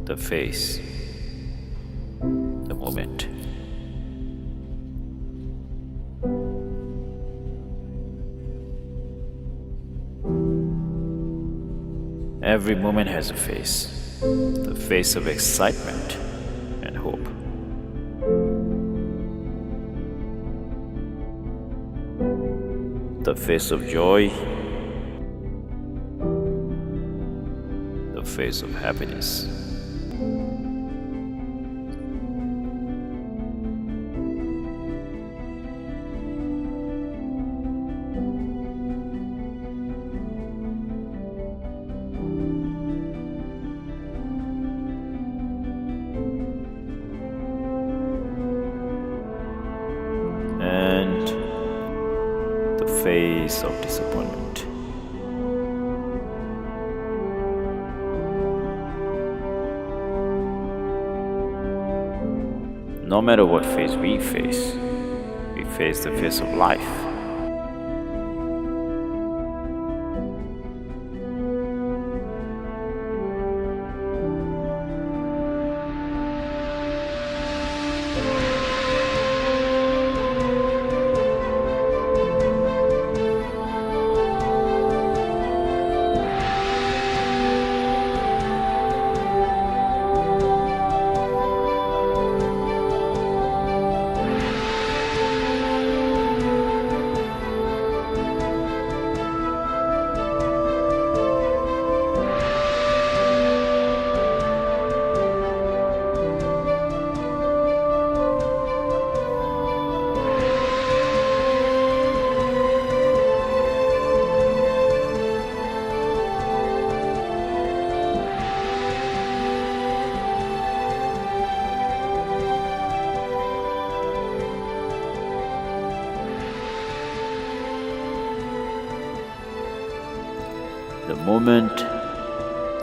the face, the moment. Every moment has a face, the face of excitement and hope. The face of joy, the face of happiness. And the face of disappointment. No matter what phase we face the face of life. The moment,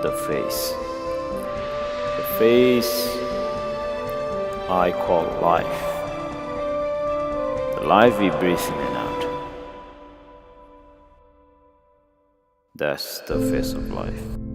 the face. The face I call life. The life we breathe in and out. That's the face of life.